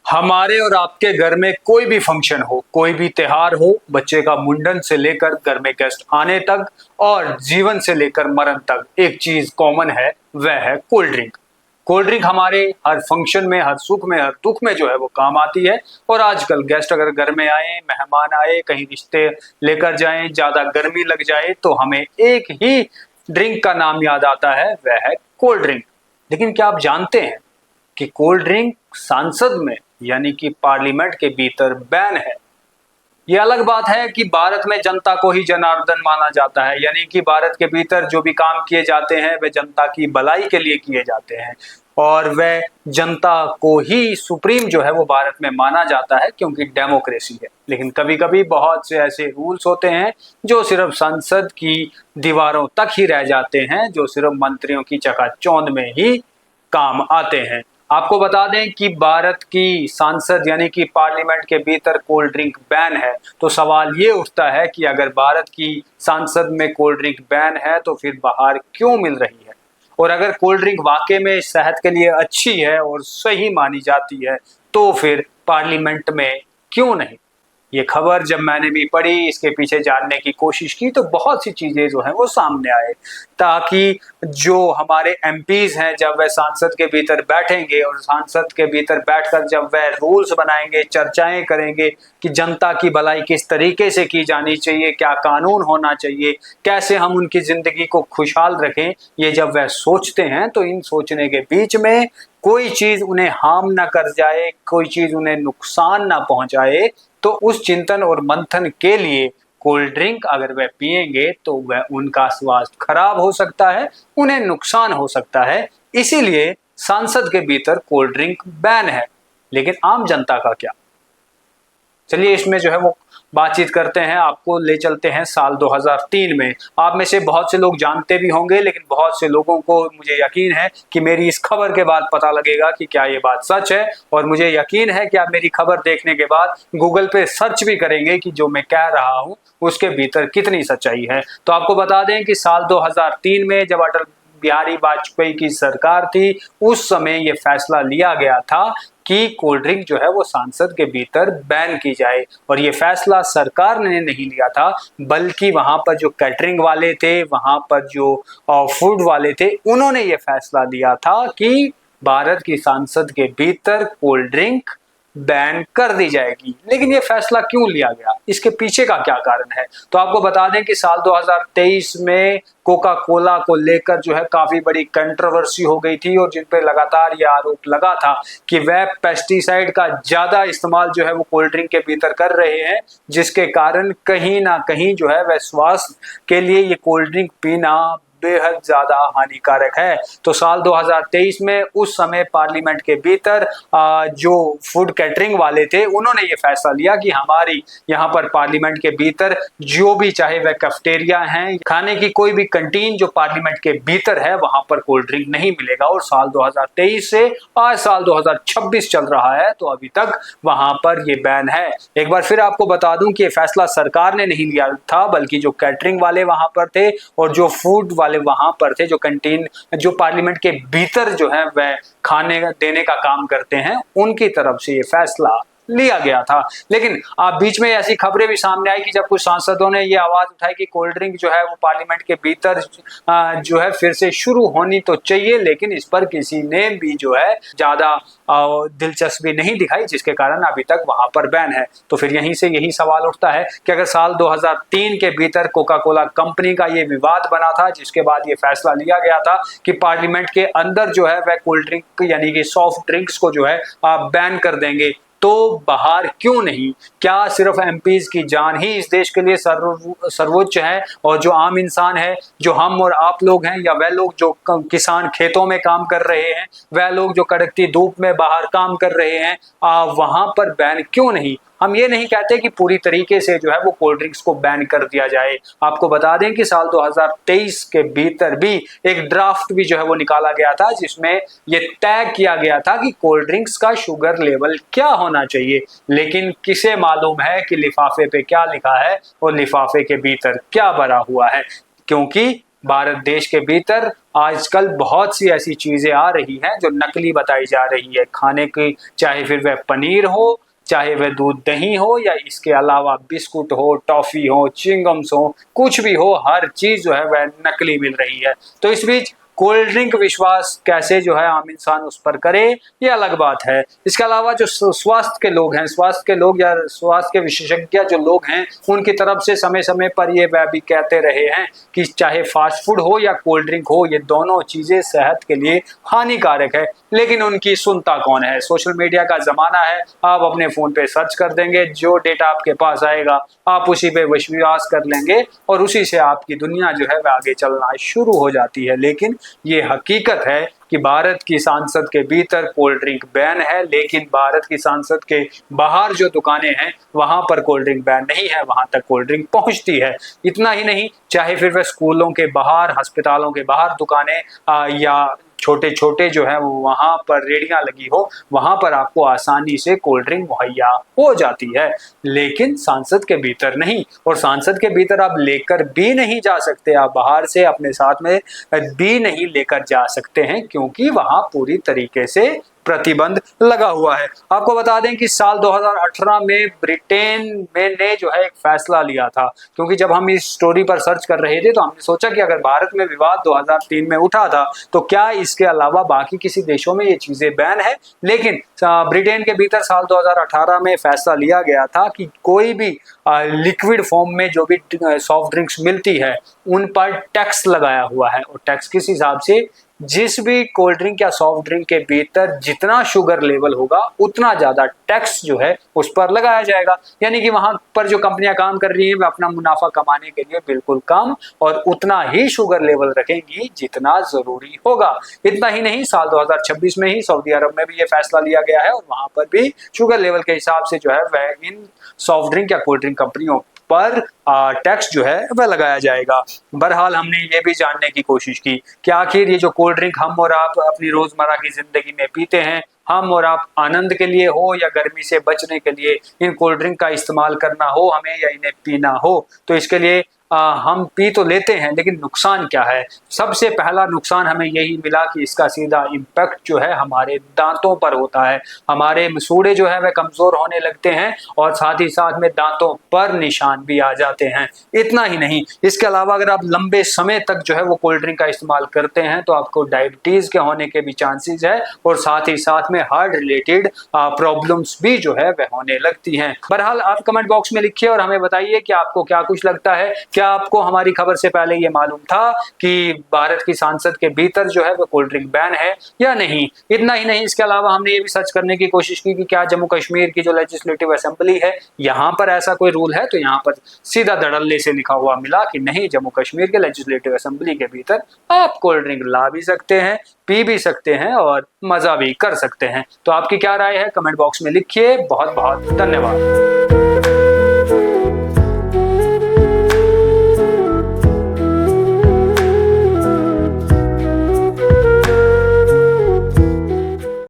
हमारे और आपके घर में कोई भी फंक्शन हो, कोई भी त्योहार हो, बच्चे का मुंडन से लेकर घर में गेस्ट आने तक और जीवन से लेकर मरण तक एक चीज कॉमन है, वह है कोल्ड ड्रिंक। कोल्ड ड्रिंक हमारे हर फंक्शन में, हर सुख में, हर दुख में जो है वो काम आती है। और आजकल गेस्ट अगर घर में आए, मेहमान आए, कहीं रिश्ते लेकर जाएं, ज्यादा गर्मी लग जाए तो हमें एक ही ड्रिंक का नाम याद आता है, वह है कोल्ड ड्रिंक। लेकिन क्या आप जानते हैं कि कोल्ड ड्रिंक संसद में यानी कि पार्लियामेंट के भीतर बैन है। ये अलग बात है कि भारत में जनता को ही जनार्दन माना जाता है, यानी कि भारत के भीतर जो भी काम किए जाते हैं वे जनता की भलाई के लिए किए जाते हैं और वह जनता को ही सुप्रीम जो है वो भारत में माना जाता है, क्योंकि डेमोक्रेसी है। लेकिन कभी कभी बहुत से ऐसे रूल्स होते हैं जो सिर्फ संसद की दीवारों तक ही रह जाते हैं, जो सिर्फ मंत्रियों की चकाचौंध में ही काम आते हैं। आपको बता दें कि भारत की सांसद यानी कि पार्लियामेंट के भीतर कोल्ड ड्रिंक बैन है। तो सवाल ये उठता है कि अगर भारत की सांसद में कोल्ड ड्रिंक बैन है तो फिर बाहर क्यों मिल रही है? और अगर कोल्ड ड्रिंक वाकई में सेहत के लिए अच्छी है और सही मानी जाती है तो फिर पार्लियामेंट में क्यों नहीं? ये खबर जब मैंने भी पढ़ी, इसके पीछे जानने की कोशिश की, तो बहुत सी चीजें जो है वो सामने आए, ताकि जो हमारे एमपीज हैं जब वह सांसद के भीतर बैठेंगे और सांसद के भीतर बैठकर जब वह रूल्स बनाएंगे, चर्चाएं करेंगे कि जनता की भलाई किस तरीके से की जानी चाहिए, क्या कानून होना चाहिए, कैसे हम उनकी जिंदगी को खुशहाल रखें, ये जब वह सोचते हैं तो इन सोचने के बीच में कोई चीज उन्हें हार्म ना कर जाए, कोई चीज उन्हें नुकसान ना पहुंचाए, तो उस चिंतन और मंथन के लिए कोल्ड ड्रिंक अगर वह पिएंगे तो वह उनका स्वास्थ्य खराब हो सकता है, उन्हें नुकसान हो सकता है। इसीलिए सांसद के भीतर कोल्ड ड्रिंक बैन है। लेकिन आम जनता का क्या? चलिए इसमें जो है वो बातचीत करते हैं। आपको ले चलते हैं साल 2003 में। आप में से बहुत से लोग जानते भी होंगे, लेकिन बहुत से लोगों को मुझे यकीन है कि मेरी इस खबर के बाद पता लगेगा कि क्या ये बात सच है। और मुझे यकीन है कि आप मेरी खबर देखने के बाद गूगल पे सर्च भी करेंगे कि जो मैं कह रहा हूं उसके भीतर कितनी सच्चाई है। तो आपको बता दें कि साल 2003 में जब अटल बिहारी वाजपेयी की सरकार थी, उस समय ये फैसला लिया गया था कि कोल्ड ड्रिंक जो है वो सांसद के भीतर बैन की जाए। और ये फैसला सरकार ने नहीं लिया था, बल्कि वहां पर जो कैटरिंग वाले थे, वहां पर जो फूड वाले थे, उन्होंने ये फैसला लिया था कि भारत की सांसद के भीतर कोल्ड ड्रिंक बैन कर दी जाएगी। लेकिन ये फैसला क्यों लिया गया, इसके पीछे का क्या कारण है? तो आपको बता दें कि साल 2023 में कोका कोला को लेकर जो है काफी बड़ी कंट्रोवर्सी हो गई थी और जिन पर लगातार ये आरोप लगा था कि वह पेस्टिसाइड का ज्यादा इस्तेमाल जो है वो कोल्ड ड्रिंक के भीतर कर रहे हैं, जिसके कारण कहीं ना कहीं जो है वह स्वास्थ्य के लिए ये कोल्ड ड्रिंक पीना बेहद ज्यादा हानिकारक है। तो साल 2023 में उस समय पार्लियामेंट के भीतर जो फूड कैटरिंग वाले थे, उन्होंने ये फैसला लिया कि हमारी यहाँ पर पार्लियामेंट के भीतर जो भी, चाहे वह कैफेटेरिया हैं, खाने की कोई भी कैंटीन जो पार्लियामेंट के भीतर है, वहां पर कोल्ड ड्रिंक नहीं मिलेगा। और साल 2023 से आज साल 2026 चल रहा है, तो अभी तक वहां पर ये बैन है। एक बार फिर आपको बता दूं कि ये फैसला सरकार ने नहीं लिया था, बल्कि जो कैटरिंग वाले वहां पर थे और जो फूड वाले वहां पर थे, जो कैंटीन जो पार्लियामेंट के भीतर जो है वह खाने देने का काम करते हैं, उनकी तरफ से ये फैसला लिया गया था। लेकिन आप बीच में ऐसी खबरें भी सामने आई कि जब कुछ सांसदों ने ये आवाज उठाई कि कोल्ड ड्रिंक जो है वो पार्लियामेंट के भीतर जो है फिर से शुरू होनी तो चाहिए, लेकिन इस पर किसी ने भी जो है ज्यादा दिलचस्पी नहीं दिखाई, जिसके कारण अभी तक वहां पर बैन है। तो फिर यहीं से यही सवाल उठता है कि अगर साल 2003 के भीतर कोका कोला कंपनी का ये विवाद बना था, जिसके बाद ये फैसला लिया गया था कि पार्लियामेंट के अंदर जो है वह कोल्ड ड्रिंक यानी कि सॉफ्ट ड्रिंक्स को जो है आप बैन कर देंगे, तो बाहर क्यों नहीं? क्या सिर्फ एमपीज की जान ही इस देश के लिए सर्वोच्च है? और जो आम इंसान है, जो हम और आप लोग हैं, या वह लोग जो किसान खेतों में काम कर रहे हैं, वह लोग जो कड़कती धूप में बाहर काम कर रहे हैं, वहां पर बैन क्यों नहीं? हम ये नहीं कहते कि पूरी तरीके से जो है वो कोल्ड ड्रिंक्स को बैन कर दिया जाए। आपको बता दें कि साल 2023 के भीतर भी एक ड्राफ्ट भी जो है वो निकाला गया था, जिसमें ये तय किया गया था कि कोल्ड ड्रिंक्स का शुगर लेवल क्या होना चाहिए। लेकिन किसे मालूम है कि लिफाफे पे क्या लिखा है और लिफाफे के भीतर क्या भरा हुआ है, क्योंकि भारत देश के भीतर आजकल बहुत सी ऐसी चीजें आ रही हैं जो नकली बताई जा रही है खाने की, चाहे फिर वह पनीर हो, चाहे वह दूध दही हो, या इसके अलावा बिस्कुट हो, टॉफी हो, च्युइंगम्स हो, कुछ भी हो, हर चीज जो है वह नकली मिल रही है। तो इस बीच कोल्ड ड्रिंक विश्वास कैसे जो है आम इंसान उस पर करे, ये अलग बात है। इसके अलावा जो स्वास्थ्य के लोग हैं, स्वास्थ्य के लोग या स्वास्थ्य के विशेषज्ञ जो लोग हैं, उनकी तरफ से समय समय पर ये वह भी कहते रहे हैं कि चाहे फास्ट फूड हो या कोल्ड ड्रिंक हो, ये दोनों चीजें सेहत के लिए हानिकारक है। लेकिन उनकी सुनता कौन है? सोशल मीडिया का जमाना है, आप अपने फोन पे सर्च कर देंगे, जो डेटा आपके पास आएगा आप उसी पे विश्वास कर लेंगे और उसी से आपकी दुनिया जो है वह आगे चलना शुरू हो जाती है। लेकिन ये हकीकत है कि भारत की सांसद के भीतर कोल्ड ड्रिंक बैन है, लेकिन भारत की सांसद के बाहर जो दुकानें हैं वहां पर कोल्ड ड्रिंक बैन नहीं है, वहां तक कोल्ड ड्रिंक पहुंचती है। इतना ही नहीं, चाहे फिर वह स्कूलों के बाहर, अस्पतालों के बाहर दुकानें या छोटे छोटे जो है वहां पर रेडियां लगी हो, वहां पर आपको आसानी से कोल्ड ड्रिंक मुहैया हो जाती है, लेकिन सांसद के भीतर नहीं। और सांसद के भीतर आप लेकर भी नहीं जा सकते, आप बाहर से अपने साथ में भी नहीं लेकर जा सकते हैं, क्योंकि वहां पूरी तरीके से प्रतिबंध लगा हुआ है। आपको बता दें कि साल 2018 में ब्रिटेन में ने जो है एक फैसला लिया था, क्योंकि जब हम इस स्टोरी पर सर्च कर रहे थे तो हमने सोचा कि अगर भारत में विवाद 2003 में उठा था तो क्या इसके अलावा बाकी किसी देशों में ये चीजें बैन है। लेकिन ब्रिटेन के भीतर साल 2018 में फैसला लिया गया था कि कोई भी लिक्विड फॉर्म में जो भी सॉफ्ट ड्रिंक्स मिलती है उन पर टैक्स लगाया हुआ है, और टैक्स किस हिसाब से? जिस भी कोल्ड ड्रिंक या सॉफ्ट ड्रिंक के भीतर जितना शुगर लेवल होगा उतना ज्यादा टैक्स जो है उस पर लगाया जाएगा। यानी कि वहां पर जो कंपनियां काम कर रही हैं वे अपना मुनाफा कमाने के लिए बिल्कुल कम और उतना ही शुगर लेवल रखेंगी जितना जरूरी होगा। इतना ही नहीं, साल 2026 में ही सऊदी अरब में भी ये फैसला लिया गया है और वहां पर भी शुगर लेवल के हिसाब से जो है वह इन सॉफ्ट ड्रिंक या कोल्ड ड्रिंक कंपनियों पर टैक्स जो है वह लगाया जाएगा। बहरहाल हमने ये भी जानने की कोशिश की कि आखिर ये जो कोल्ड ड्रिंक हम और आप अपनी रोजमर्रा की जिंदगी में पीते हैं, हम और आप आनंद के लिए हो या गर्मी से बचने के लिए इन कोल्ड ड्रिंक का इस्तेमाल करना हो हमें या इन्हें पीना हो, तो इसके लिए हम पी तो लेते हैं, लेकिन नुकसान क्या है? सबसे पहला नुकसान हमें यही मिला कि इसका सीधा इम्पैक्ट जो है हमारे दांतों पर होता है। हमारे मसूड़े जो है वह कमजोर होने लगते हैं और साथ ही साथ में दांतों पर निशान भी आ जाते हैं। इतना ही नहीं, इसके अलावा अगर आप लंबे समय तक जो है वो कोल्ड ड्रिंक का इस्तेमाल करते हैं तो आपको डायबिटीज के होने के भी चांसेस है और साथ ही साथ में हार्ट रिलेटेड प्रॉब्लम्स भी जो है वह होने लगती हैं। बहरहाल आप कमेंट बॉक्स में लिखिए और हमें बताइए कि आपको क्या कुछ लगता है। क्या आपको हमारी खबर से पहले ये मालूम था कि भारत की सांसद के भीतर जो है वो कोल्ड ड्रिंक बैन है या नहीं? इतना ही नहीं, इसके अलावा हमने ये भी सर्च करने की कोशिश की कि क्या जम्मू कश्मीर की जो लेजिस्लेटिव असेंबली है यहाँ पर ऐसा कोई रूल है, तो यहाँ पर सीधा धड़ल्ले से लिखा हुआ मिला कि नहीं, जम्मू कश्मीर के लेजिस्लेटिव असेंबली के भीतर आप कोल्ड ड्रिंक ला भी सकते हैं, पी भी सकते हैं और मजा भी कर सकते हैं। तो आपकी क्या राय है? कमेंट बॉक्स में लिखिए। बहुत बहुत धन्यवाद।